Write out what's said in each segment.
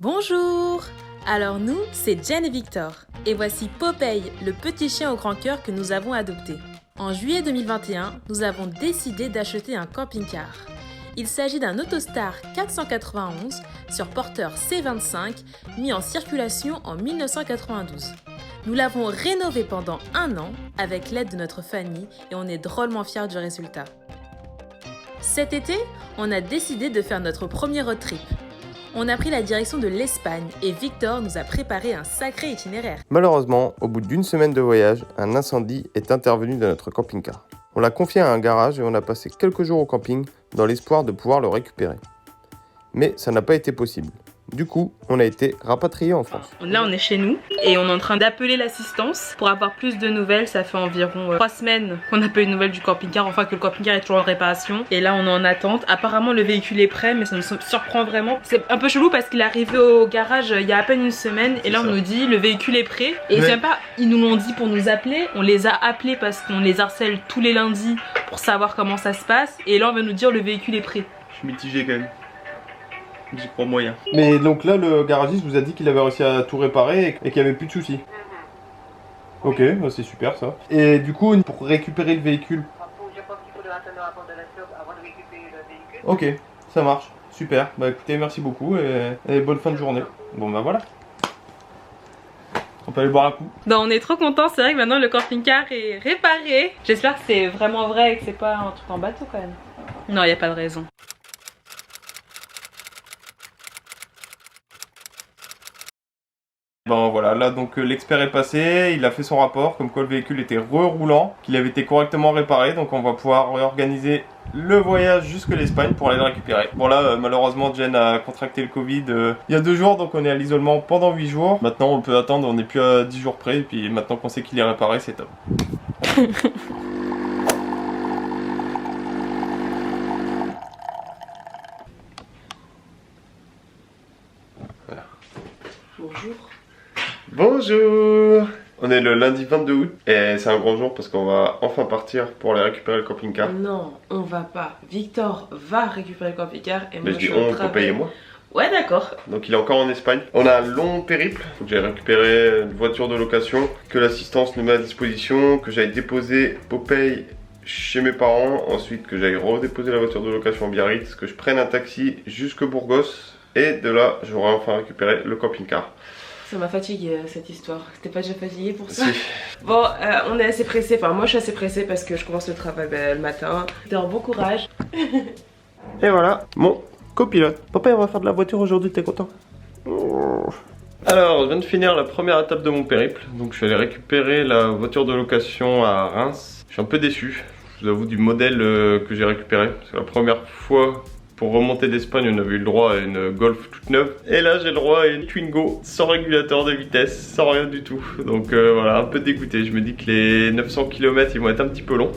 Bonjour! Alors nous, c'est Jen et Victor. Et voici Popeye, le petit chien au grand cœur que nous avons adopté. En juillet 2021, nous avons décidé d'acheter un camping-car. Il s'agit d'un Autostar 491 sur porteur C25 mis en circulation en 1992. Nous l'avons rénové pendant 1 an avec l'aide de notre famille et on est drôlement fiers du résultat. Cet été, on a décidé de faire notre premier road trip. On a pris la direction de l'Espagne et Victor nous a préparé un sacré itinéraire. Malheureusement, au bout d'1 semaine de voyage, un incendie est intervenu dans notre camping-car. On l'a confié à un garage et on a passé quelques jours au camping dans l'espoir de pouvoir le récupérer. Mais ça n'a pas été possible. Du coup, on a été rapatrié en France. Là, on est chez nous et on est en train d'appeler l'assistance pour avoir plus de nouvelles. Ça fait environ 3 semaines qu'on n'a pas eu de nouvelles du camping-car, enfin que le camping-car est toujours en réparation. Et là, on est en attente. Apparemment, le véhicule est prêt, mais ça nous surprend vraiment. C'est un peu chelou parce qu'il est arrivé au garage il y a à peine 1 semaine et là, on nous dit le véhicule est prêt. Et c'est même pas, ils nous l'ont dit pour nous appeler. On les a appelés parce qu'on les harcèle tous les lundis pour savoir comment ça se passe. Et là, on va nous dire le véhicule est prêt. Je suis mitigé quand même. J'y crois moyen. Mais donc là, le garagiste vous a dit qu'il avait réussi à tout réparer et qu'il n'y avait plus de soucis. Ok, bah c'est super ça. Et du coup, pour récupérer le véhicule. Je pense qu'il faudra attendre avant de récupérer le véhicule. Ok, ça marche. Super. Bah écoutez, merci beaucoup et bonne fin de journée. Bon bah voilà. On peut aller boire un coup. Donc on est trop contents, c'est vrai que maintenant le camping-car est réparé. J'espère que c'est vraiment vrai et que c'est pas un truc en bateau quand même. Non, il n'y a pas de raison. Bon voilà, là donc l'expert est passé, il a fait son rapport, comme quoi le véhicule était reroulant, qu'il avait été correctement réparé, donc on va pouvoir réorganiser le voyage jusque l'Espagne pour aller le récupérer. Bon là malheureusement Jen a contracté le Covid il y a 2 jours, donc on est à l'isolement pendant 8 jours. Maintenant on peut attendre, on n'est plus à 10 jours près, et puis maintenant qu'on sait qu'il est réparé, c'est top. Voilà. Bonjour. Bonjour! On est le lundi 22 août et c'est un grand jour parce qu'on va enfin partir pour aller récupérer le camping-car. Non, on va pas. Victor va récupérer le camping-car et moi Mais je dis je on, travaille. Popeye et moi. Ouais, d'accord. Donc il est encore en Espagne. On a un long périple. Faut que j'aille récupérer une voiture de location, que l'assistance nous met à disposition, que j'aille déposer Popeye chez mes parents, ensuite que j'aille redéposer la voiture de location à Biarritz, que je prenne un taxi jusque Burgos et de là j'aurai enfin récupéré le camping-car. Ça m'a fatigué cette histoire. T'es pas déjà fatigué pour ça? Si. Bon, on est assez pressé. Enfin, moi je suis assez pressée parce que je commence le travail le matin. Victor, bon courage. Et voilà, mon copilote. Papa, on va faire de la voiture aujourd'hui, t'es content? Alors, je viens de finir la première étape de mon périple. Donc, je suis allé récupérer la voiture de location à Reims. Je suis un peu déçu, je vous avoue, du modèle que j'ai récupéré. C'est la première fois. Pour remonter d'Espagne, on avait eu le droit à une Golf toute neuve. Et là, j'ai le droit à une Twingo sans régulateur de vitesse, sans rien du tout. Donc voilà, un peu dégoûté. Je me dis que les 900 km, ils vont être un petit peu longs.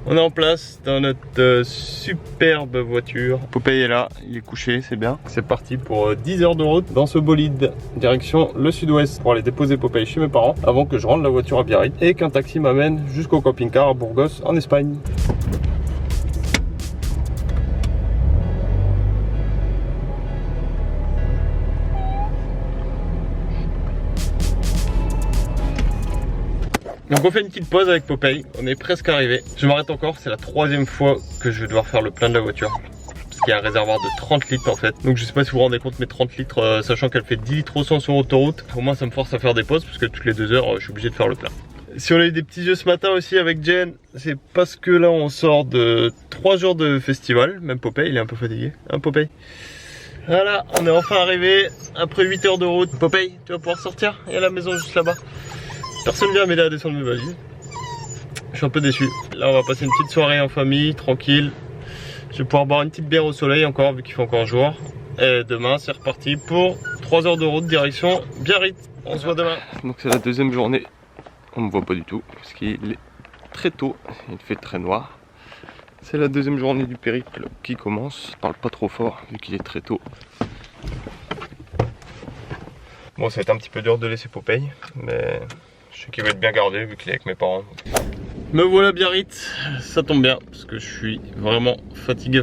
On est en place dans notre superbe voiture. Popeye est là, il est couché, c'est bien. C'est parti pour 10 heures de route dans ce bolide. Direction le sud-ouest pour aller déposer Popeye chez mes parents avant que je rende la voiture à Biarritz et qu'un taxi m'amène jusqu'au camping-car à Burgos en Espagne. Donc on fait une petite pause avec Popeye, on est presque arrivé. Je m'arrête encore, c'est la 3e fois que je vais devoir faire le plein de la voiture. Parce qu'il y a un réservoir de 30 litres en fait. Donc je sais pas si vous vous rendez compte, mais 30 litres, sachant qu'elle fait 10 litres au 100 sur autoroute, au moins ça me force à faire des pauses parce que toutes les 2 heures je suis obligé de faire le plein. Si on a eu des petits yeux ce matin aussi avec Jen, c'est parce que là on sort de 3 jours de festival. Même Popeye, il est un peu fatigué, hein Popeye? Voilà, on est enfin arrivé après 8 heures de route. Popeye, tu vas pouvoir sortir, il y a la maison juste là-bas. Personne vient m'aider à descendre mes valises. Je suis un peu déçu. Là on va passer une petite soirée en famille, tranquille. Je vais pouvoir boire une petite bière au soleil encore vu qu'il fait encore jour. Et demain c'est reparti pour 3 heures de route direction Biarritz. On se voit demain. Donc c'est la 2e journée. On me voit pas du tout parce qu'il est très tôt. Il fait très noir. C'est la 2e journée du périple qui commence. Je parle pas trop fort vu qu'il est très tôt. Bon, ça va être un petit peu dur de laisser Popeye, mais je sais qu'il va être bien gardé vu qu'il est avec mes parents. Me voilà Biarritz, ça tombe bien parce que je suis vraiment fatigué.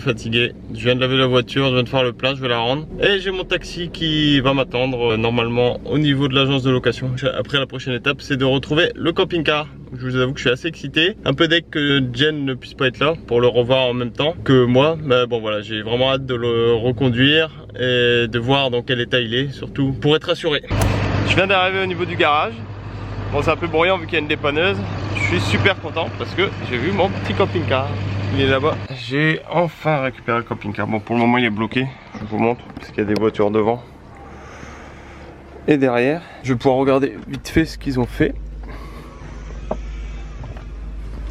Je viens de laver la voiture, je viens de faire le plein, je vais la rendre. Et j'ai mon taxi qui va m'attendre normalement au niveau de l'agence de location. Après la prochaine étape c'est de retrouver le camping-car. Je vous avoue que je suis assez excité. Un peu deg que Jen ne puisse pas être là pour le revoir en même temps que moi. Mais bon voilà, j'ai vraiment hâte de le reconduire et de voir dans quel état il est, surtout pour être assuré. Je viens d'arriver au niveau du garage. Bon, c'est un peu bruyant vu qu'il y a une dépanneuse. Je suis super content parce que j'ai vu mon petit camping-car. Il est là-bas. J'ai enfin récupéré le camping-car. Bon, pour le moment il est bloqué. Je vous montre parce qu'il y a des voitures devant et derrière. Je vais pouvoir regarder vite fait ce qu'ils ont fait.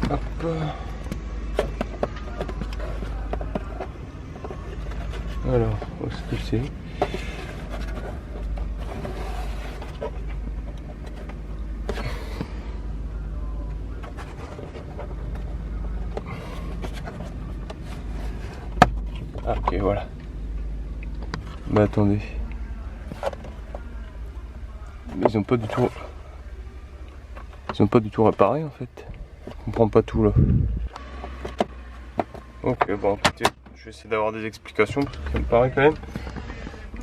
Hop. Alors, où est-ce que c'est ? Ah, ok, voilà. Mais attendez. Mais ils ont pas du tout... Ils ont pas du tout réparé en fait. Je comprends pas tout là. Ok, bon écoutez, je vais essayer d'avoir des explications parce que ça me paraît quand même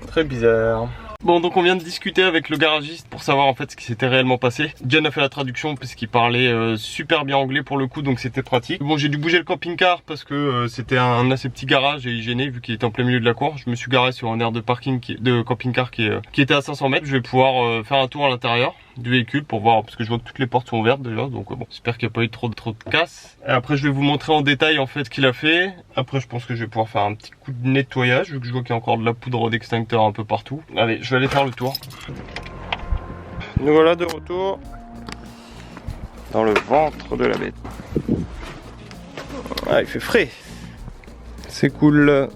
très bizarre. Bon, donc on vient de discuter avec le garagiste pour savoir en fait ce qui s'était réellement passé. Jen a fait la traduction parce qu'il parlait super bien anglais pour le coup, donc c'était pratique. Bon, j'ai dû bouger le camping-car parce que c'était un assez petit garage et il gênait vu qu'il était en plein milieu de la cour. Je me suis garé sur un aire de parking de camping-car qui était à 500 mètres. Je vais pouvoir faire un tour à l'intérieur du véhicule pour voir, parce que je vois que toutes les portes sont ouvertes déjà, donc bon, j'espère qu'il n'y a pas eu trop de casse. Et après je vais vous montrer en détail en fait ce qu'il a fait. Après je pense que je vais pouvoir faire un petit coup de nettoyage vu que je vois qu'il y a encore de la poudre d'extincteur un peu partout. Allez, je vais aller faire le tour. Nous voilà de retour dans le ventre de la bête. Ah, il fait frais. C'est cool.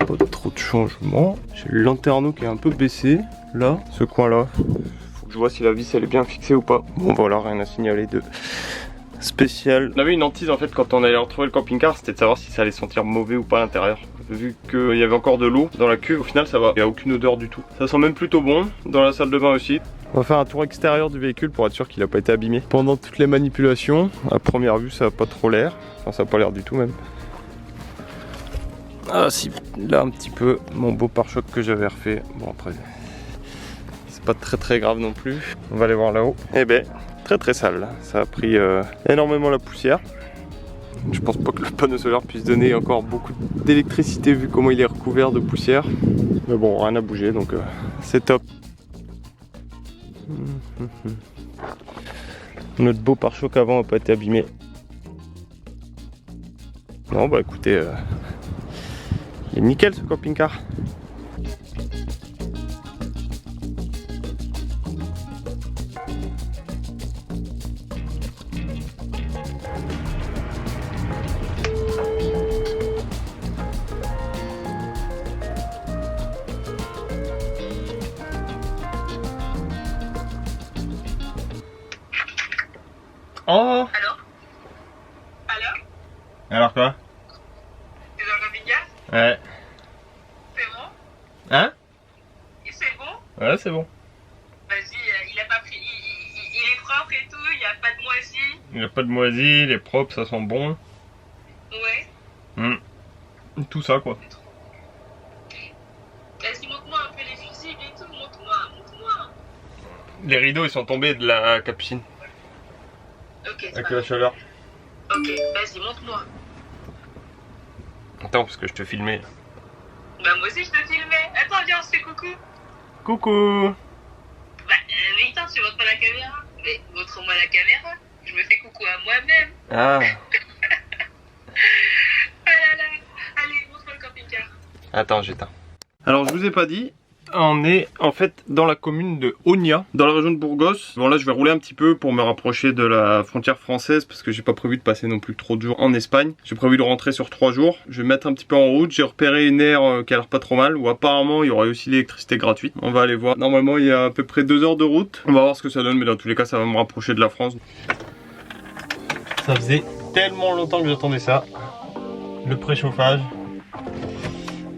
Pas trop de changements. J'ai le lanterneau qui est un peu baissé là, ce coin là. Je vois si la vis elle est bien fixée ou pas. Bon voilà, rien à signaler de spécial. On avait une hantise en fait quand on allait retrouver le camping-car, c'était de savoir si ça allait sentir mauvais ou pas à l'intérieur. Vu qu'il y avait encore de l'eau dans la cuve, au final ça va, il n'y a aucune odeur du tout. Ça sent même plutôt bon, dans la salle de bain aussi. On va faire un tour extérieur du véhicule pour être sûr qu'il n'a pas été abîmé. Pendant toutes les manipulations, à première vue ça n'a pas trop l'air. Enfin ça n'a pas l'air du tout même. Ah si, là un petit peu, mon beau pare-choc que j'avais refait. Bon après... pas très grave non plus. On va aller voir là-haut. Eh ben, très sale. Ça a pris énormément la poussière. Je pense pas que le panneau solaire puisse donner encore beaucoup d'électricité vu comment il est recouvert de poussière. Mais bon, rien à bouger donc c'est top. Notre beau pare-choc avant n'a pas été abîmé. Non bah écoutez, il est nickel ce camping-car. Oh! Allô? Allô? Alors quoi? T'es dans le camping-car? Ouais. C'est bon? Hein? C'est bon? Ouais, c'est bon. Vas-y, il a pas pris. Il est propre et tout, il n'y a pas de moisi. Il n'y a pas de moisi, il est propre, ça sent bon. Ouais. Tout ça quoi. Vas-y, montre-moi un peu les fusibles et tout, montre-moi. Les rideaux ils sont tombés de la capucine. Ok, c'est Avec pas la grave. chaleur. Ok, vas-y, montre-moi. Attends, parce que je te filmais. Bah, moi aussi, je te filmais. Attends, viens, on se fait coucou. Coucou! Bah, mais attends, tu montres pas la caméra. Mais montre-moi la caméra. Je me fais coucou à moi-même. Ah! Ah là là. Allez, montre-moi le camping-car. Attends, j'éteins. Alors, je vous ai pas dit, on est en fait dans la commune de Ogna, dans la région de Burgos. Bon là je vais rouler un petit peu pour me rapprocher de la frontière française parce que j'ai pas prévu de passer non plus trop de jours en Espagne. J'ai prévu de rentrer sur 3 jours. Je vais mettre un petit peu en route. J'ai repéré une aire qui a l'air pas trop mal où apparemment il y aurait aussi l'électricité gratuite. On va aller voir. Normalement il y a à peu près 2 heures de route. On va voir ce que ça donne, mais dans tous les cas ça va me rapprocher de la France. Ça faisait tellement longtemps que j'attendais ça. Le préchauffage.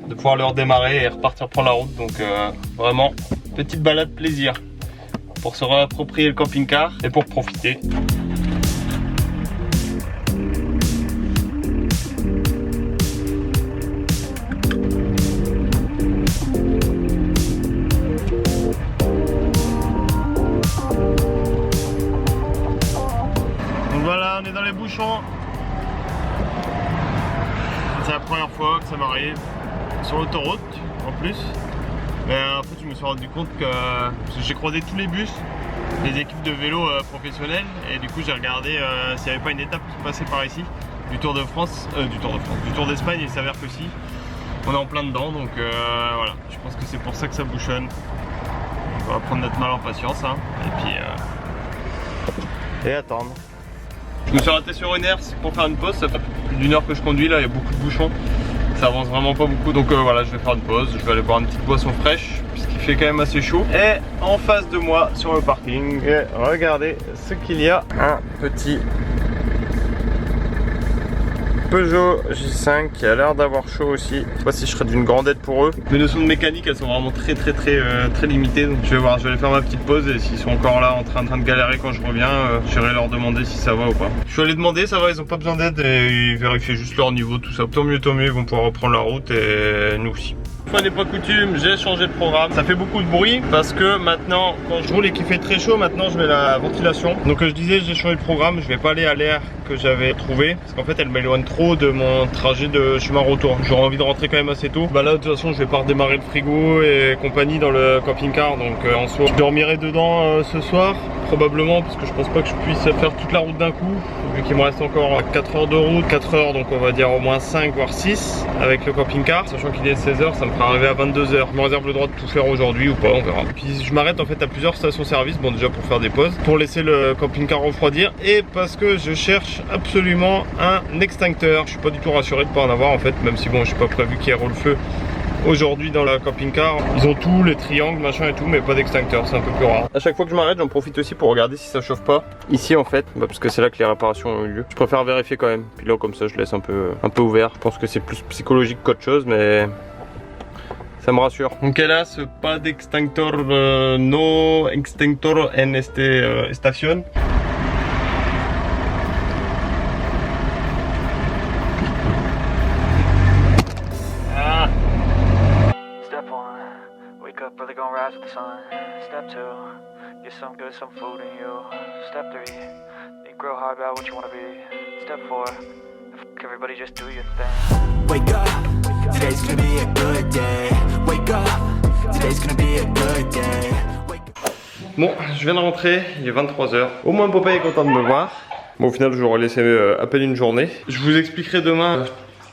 De pouvoir le redémarrer et repartir prendre la route, donc vraiment petite balade plaisir pour se réapproprier le camping-car et pour profiter. bouchons. C'est la première fois que ça m'arrive sur l'autoroute en plus. Mais en fait je me suis rendu compte que j'ai croisé tous les bus, les équipes de vélo professionnelles, et du coup j'ai regardé s'il n'y avait pas une étape qui passait par ici, du Tour d'Espagne, et il s'avère que si, on est en plein dedans, donc voilà, je pense que c'est pour ça que ça bouchonne. On va prendre notre mal en patience, hein, et puis et attendre. Je me suis arrêté sur une aire pour faire une pause, ça fait plus d'une heure que je conduis là, il y a beaucoup de bouchons. Ça avance vraiment pas beaucoup, donc voilà, je vais faire une pause, je vais aller boire une petite boisson fraîche puisqu'il fait quand même assez chaud. Et en face de moi sur le parking, regardez ce qu'il y a, un petit Peugeot J5 qui a l'air d'avoir chaud aussi. Je sais pas si je serais d'une grande aide pour eux. Mes notions de mécanique elles sont vraiment très limitées, donc je vais voir, je vais aller faire ma petite pause et s'ils sont encore là en train de galérer quand je reviens, j'irai leur demander si ça va ou pas. Je suis allé demander, ça va, ils ont pas besoin d'aide et ils vérifient juste leur niveau, tout ça. Tant mieux, ils vont pouvoir reprendre la route et nous aussi. Une fois n'est pas coutume, j'ai changé de programme. Ça fait beaucoup de bruit parce que maintenant, quand je roule et qu'il fait très chaud, maintenant je mets la ventilation. Donc je disais, j'ai changé de programme, je vais pas aller à l'air que j'avais trouvé parce qu'en fait elle m'éloigne trop de mon trajet de chemin retour. J'aurais envie de rentrer quand même assez tôt. Bah là de toute façon je vais pas redémarrer le frigo et compagnie dans le camping-car, donc en soi je dormirai dedans ce soir probablement, parce que je pense pas que je puisse faire toute la route d'un coup vu qu'il me reste encore 4 heures de route, 4 heures, donc on va dire au moins 5 voire 6 avec le camping-car, sachant qu'il est 16 h, ça me fera arriver à 22 h. Je me réserve le droit de tout faire aujourd'hui ou pas, on verra. Puis je m'arrête en fait à plusieurs stations-service, bon déjà pour faire des pauses, pour laisser le camping-car refroidir, et parce que je cherche absolument un extincteur. Je suis pas du tout rassuré de pas en avoir en fait, même si bon je suis pas prévu qu'il y ait le feu aujourd'hui dans la camping-car. Ils ont tout, les triangles, machin et tout, mais pas d'extincteur, c'est un peu plus rare. À chaque fois que je m'arrête, j'en profite aussi pour regarder si ça chauffe pas. Ici en fait, parce que c'est là que les réparations ont eu lieu. Je préfère vérifier quand même. Puis là comme ça je laisse un peu ouvert. Je pense que c'est plus psychologique qu'autre chose, mais ça me rassure. Donc hélas, pas d'extincteur, no extinctor en estación. Brother gonna rise with the sun. Step 2, get some good, some food in you. Step 3, think real hard about what you wanna be. Step 4, everybody just do your thing. Wake up, today's gonna be a good day. Wake up, today's gonna be a good day. Bon, je viens de rentrer, il est 23 h. Au moins Popeye est content de me voir. Bon, au final, je vais laisser à peine une journée. Je vous expliquerai demain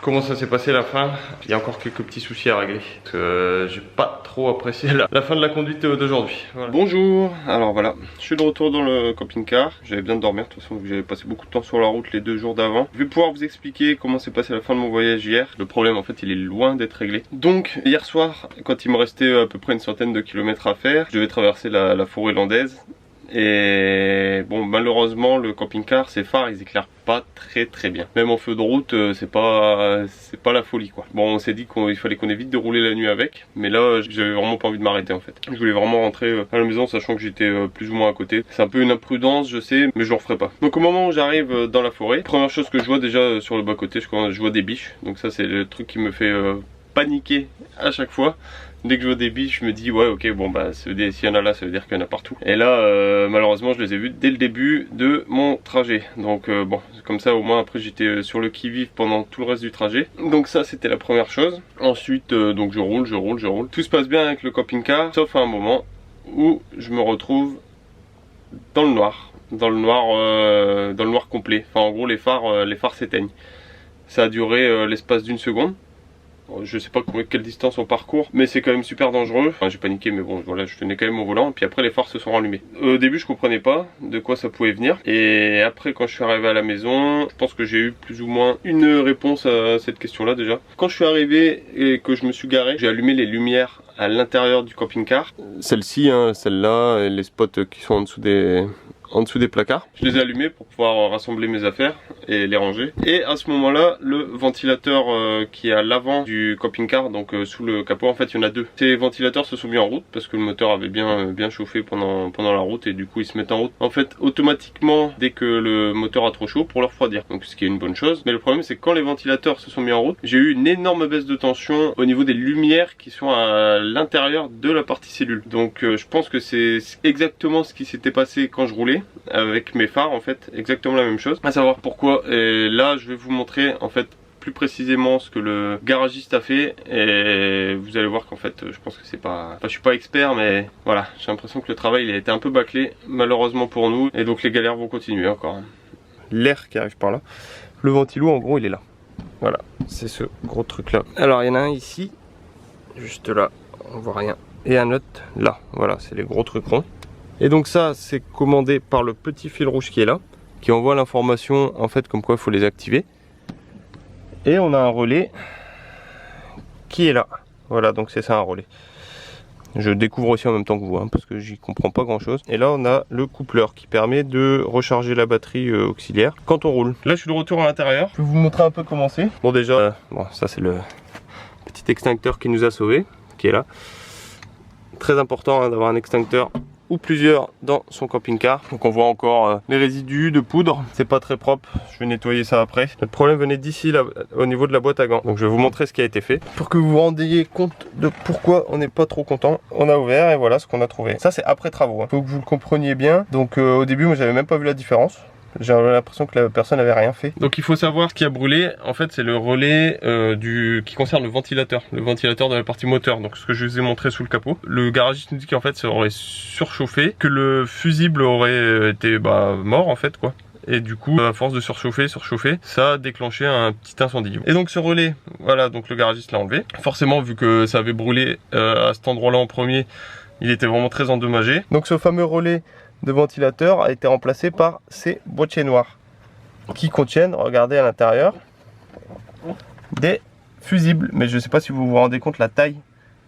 comment ça s'est passé la fin. Il y a encore quelques petits soucis à régler. J'ai pas trop apprécié la fin de la conduite d'aujourd'hui. Voilà. Bonjour, alors voilà, je suis de retour dans le camping-car. J'avais besoin de dormir de toute façon, j'avais passé beaucoup de temps sur la route les 2 jours d'avant. Je vais pouvoir vous expliquer comment s'est passé la fin de mon voyage hier. Le problème en fait il est loin d'être réglé. Donc hier soir, quand il me restait à peu près une centaine de kilomètres à faire, je devais traverser la forêt landaise. Et bon, malheureusement le camping-car, ses phares ils éclairent pas très bien. Même en feu de route c'est pas la folie quoi. Bon, on s'est dit qu'il fallait qu'on évite de rouler la nuit avec, mais là j'avais vraiment pas envie de m'arrêter en fait. Je voulais vraiment rentrer à la maison sachant que j'étais plus ou moins à côté. C'est un peu une imprudence je sais, mais je le referai pas. Donc au moment où j'arrive dans la forêt, première chose que je vois déjà sur le bas côté, je vois des biches. Donc ça c'est le truc qui me fait paniquer à chaque fois. Dès que je vois des biches, je me dis ouais ok bon bah s'il y en a là, ça veut dire qu'il y en a partout. Et là malheureusement je les ai vus dès le début de mon trajet. Donc bon, comme ça au moins après j'étais sur le qui-vive pendant tout le reste du trajet. Donc ça c'était la première chose. Ensuite donc je roule. Tout se passe bien avec le camping-car, sauf à un moment où je me retrouve dans le noir. Dans le noir complet. Enfin en gros les phares s'éteignent. Ça a duré l'espace d'une seconde. Je sais pas quelle distance on parcourt, mais c'est quand même super dangereux. Enfin, j'ai paniqué, mais bon, voilà, je tenais quand même au volant. Et puis après, les phares se sont rallumés. Au début, je comprenais pas de quoi ça pouvait venir. Et après, quand je suis arrivé à la maison, je pense que j'ai eu plus ou moins une réponse à cette question-là déjà. Quand je suis arrivé et que je me suis garé, j'ai allumé les lumières à l'intérieur du camping-car. Celle-ci, hein, celle-là, et les spots qui sont en dessous des placards. Je les ai allumés pour pouvoir rassembler mes affaires et les ranger. Et à ce moment-là, le ventilateur qui est à l'avant du camping-car, donc sous le capot, en fait il y en a 2. Ces ventilateurs se sont mis en route parce que le moteur avait bien chauffé pendant la route et du coup ils se mettent en route. En fait automatiquement dès que le moteur a trop chaud pour le refroidir. Donc ce qui est une bonne chose. Mais le problème c'est que quand les ventilateurs se sont mis en route, j'ai eu une énorme baisse de tension au niveau des lumières qui sont à l'intérieur de la partie cellule. Donc je pense que c'est exactement ce qui s'était passé quand je roulais. avec mes phares en fait, exactement la même chose. À savoir pourquoi, et là je vais vous montrer en fait plus précisément ce que le garagiste a fait et vous allez voir qu'en fait je pense que c'est pas... Enfin je suis pas expert mais voilà, j'ai l'impression que le travail il a été un peu bâclé malheureusement pour nous et donc les galères vont continuer encore. L'air qui arrive par là, le ventilo en gros il est là. Voilà, c'est ce gros truc là. Alors il y en a un ici, juste là, on voit rien. Et un autre là, voilà, c'est les gros trucs ronds. Et donc ça c'est commandé par le petit fil rouge qui est là, qui envoie l'information en fait comme quoi il faut les activer. Et on a un relais qui est là. Voilà, donc c'est ça un relais. Je découvre aussi en même temps que vous, hein, parce que j'y comprends pas grand chose. Et là on a le coupleur qui permet de recharger la batterie auxiliaire quand on roule. Là je suis de retour à l'intérieur. Je vais vous montrer un peu comment c'est. Bon déjà, bon, ça c'est le petit extincteur qui nous a sauvés, qui est là. Très important hein, d'avoir un extincteur ou plusieurs dans son camping-car. Donc on voit encore les résidus de poudre, c'est pas très propre, je vais nettoyer ça après. Notre problème venait d'ici au niveau de la boîte à gants, donc je vais vous montrer ce qui a été fait pour que vous vous rendiez compte de pourquoi on n'est pas trop content. On a ouvert et voilà ce qu'on a trouvé. Ça c'est après travaux, hein. Faut que vous le compreniez bien. Donc au début moi j'avais même pas vu la différence. J'ai l'impression que la personne n'avait rien fait. Donc il faut savoir ce qui a brûlé. En fait c'est le relais qui concerne le ventilateur de la partie moteur. Donc ce que je vous ai montré sous le capot. Le garagiste nous dit qu'en fait ça aurait surchauffé, que le fusible aurait été mort en fait quoi. Et du coup à force de surchauffer, ça a déclenché un petit incendie. Et donc ce relais, voilà, donc le garagiste l'a enlevé. Forcément vu que ça avait brûlé à cet endroit là en premier, il était vraiment très endommagé. Donc ce fameux relais de ventilateur a été remplacé par ces boîtiers noirs qui contiennent, regardez à l'intérieur, des fusibles. Mais je ne sais pas si vous vous rendez compte la taille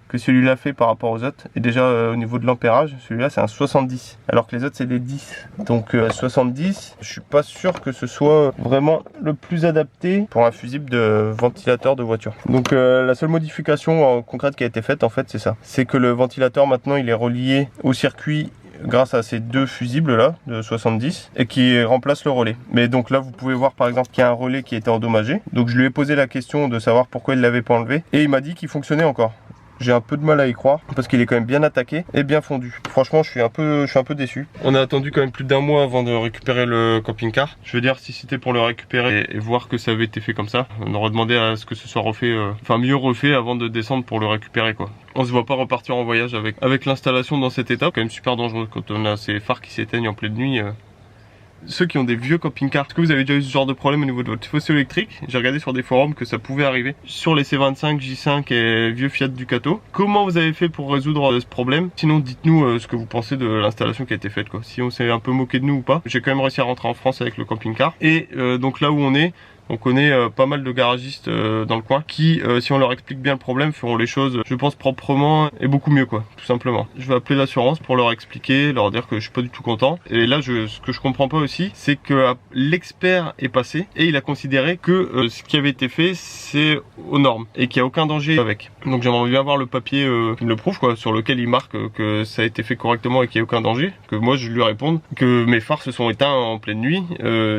que celui-là fait par rapport aux autres. Et déjà au niveau de l'ampérage, celui-là c'est un 70 alors que les autres c'est des 10. Donc 70, je suis pas sûr que ce soit vraiment le plus adapté pour un fusible de ventilateur de voiture. Donc la seule modification concrète qui a été faite en fait c'est ça. C'est que le ventilateur maintenant il est relié au circuit grâce à ces deux fusibles là de 70 et qui remplace le relais. Mais donc là vous pouvez voir par exemple qu'il y a un relais qui était endommagé. Donc je lui ai posé la question de savoir pourquoi il l'avait pas enlevé et il m'a dit qu'il fonctionnait encore. J'ai un peu de mal à y croire parce qu'il est quand même bien attaqué et bien fondu. Franchement je suis un peu déçu. On a attendu quand même plus d'un mois avant de récupérer le camping-car. Je veux dire si c'était pour le récupérer et voir que ça avait été fait comme ça, on aurait demandé à ce que ce soit refait, enfin mieux refait avant de descendre pour le récupérer quoi. On se voit pas repartir en voyage avec l'installation dans cet état, quand même super dangereux quand on a ces phares qui s'éteignent en pleine nuit. Ceux qui ont des vieux camping-cars, est-ce que vous avez déjà eu ce genre de problème au niveau de votre fossé électrique? J'ai regardé sur des forums que ça pouvait arriver sur les C25, J5 et vieux Fiat Ducato. Comment vous avez fait pour résoudre ce problème? Sinon dites-nous ce que vous pensez de l'installation qui a été faite quoi. Si on s'est un peu moqué de nous ou pas. J'ai quand même réussi à rentrer en France avec le camping-car. Et donc là où on connaît pas mal de garagistes dans le coin qui, si on leur explique bien le problème, feront les choses, je pense, proprement et beaucoup mieux quoi, tout simplement. Je vais appeler l'assurance pour leur expliquer, leur dire que je suis pas du tout content. Et là, ce que je comprends pas aussi, c'est que l'expert est passé et il a considéré que ce qui avait été fait, c'est aux normes et qu'il n'y a aucun danger avec. Donc j'aimerais bien voir le papier qui me le prouve quoi, sur lequel il marque que ça a été fait correctement et qu'il n'y a aucun danger. Que moi, je lui réponde que mes phares se sont éteints en pleine nuit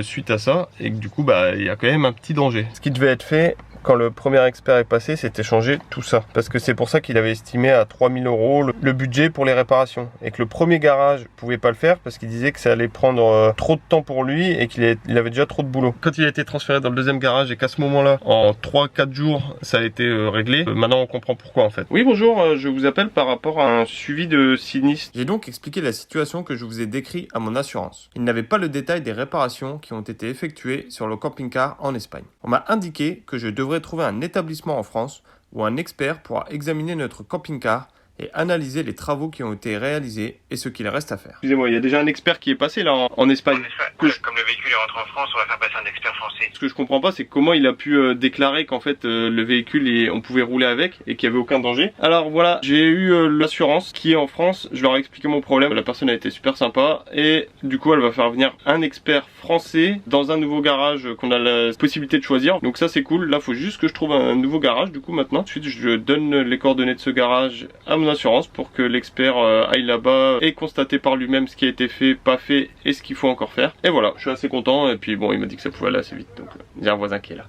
suite à ça et que du coup, il y a quand même un petit danger. Ce qui devait être fait quand le premier expert est passé, c'était changer tout ça. Parce que c'est pour ça qu'il avait estimé à 3000 € le budget pour les réparations. Et que le premier garage pouvait pas le faire parce qu'il disait que ça allait prendre trop de temps pour lui et qu'il avait déjà trop de boulot. Quand il a été transféré dans le deuxième garage et qu'à ce moment-là, en 3-4 jours, ça a été réglé, maintenant on comprend pourquoi en fait. Oui bonjour, je vous appelle par rapport à un suivi de sinistre. J'ai donc expliqué la situation que je vous ai décrite à mon assurance. Il n'avait pas le détail des réparations qui ont été effectuées sur le camping-car en Espagne. On m'a indiqué que je devrais trouver un établissement en France où un expert pourra examiner notre camping-car et analyser les travaux qui ont été réalisés et ce qu'il reste à faire. Excusez-moi, il y a déjà un expert qui est passé là en Espagne. Comme le véhicule est rentré en France, on va faire passer un expert français. Ce que je comprends pas, c'est comment il a pu déclarer qu'en fait le véhicule on pouvait rouler avec et qu'il n'y avait aucun danger. Alors voilà, j'ai eu l'assurance qui est en France, je leur ai expliqué mon problème, la personne a été super sympa et du coup elle va faire venir un expert français dans un nouveau garage qu'on a la possibilité de choisir. Donc ça c'est cool, là faut juste que je trouve un nouveau garage du coup maintenant. Ensuite je donne les coordonnées de ce garage à mon assurance pour que l'expert aille là-bas et constater par lui-même ce qui a été fait, pas fait et ce qu'il faut encore faire. Et voilà, je suis assez content et puis bon il m'a dit que ça pouvait aller assez vite donc il y a un voisin qui est là.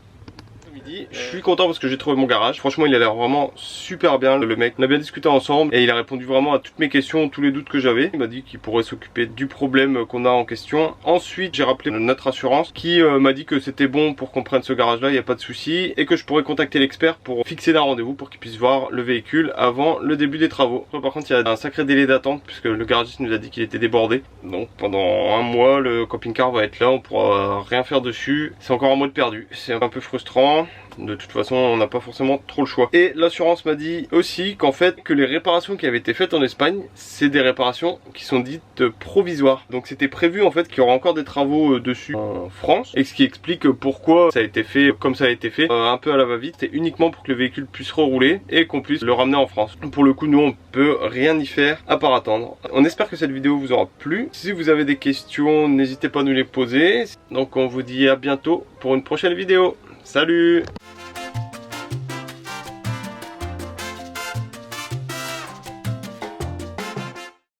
dit je suis content parce que j'ai trouvé mon garage. Franchement il a l'air vraiment super bien le mec. On a bien discuté ensemble et il a répondu vraiment à toutes mes questions, tous les doutes que j'avais. Il m'a dit qu'il pourrait s'occuper du problème qu'on a en question. Ensuite j'ai rappelé notre assurance qui m'a dit que c'était bon pour qu'on prenne ce garage là, il n'y a pas de souci, et que je pourrais contacter l'expert pour fixer un rendez-vous pour qu'il puisse voir le véhicule avant le début des travaux. Par contre il y a un sacré délai d'attente puisque le garagiste nous a dit qu'il était débordé. Donc pendant un mois le camping-car va être là, on pourra rien faire dessus. C'est encore un mois de perdu. C'est un peu frustrant. De toute façon on n'a pas forcément trop le choix. Et l'assurance m'a dit aussi qu'en fait que les réparations qui avaient été faites en Espagne, c'est des réparations qui sont dites provisoires. Donc c'était prévu en fait qu'il y aura encore des travaux dessus en France. Et ce qui explique pourquoi ça a été fait comme ça a été fait, un peu à la va-vite. C'est uniquement pour que le véhicule puisse rerouler et qu'on puisse le ramener en France. Pour le coup nous on peut rien y faire à part attendre. On espère que cette vidéo vous aura plu. Si vous avez des questions n'hésitez pas à nous les poser. Donc on vous dit à bientôt pour une prochaine vidéo. Salut!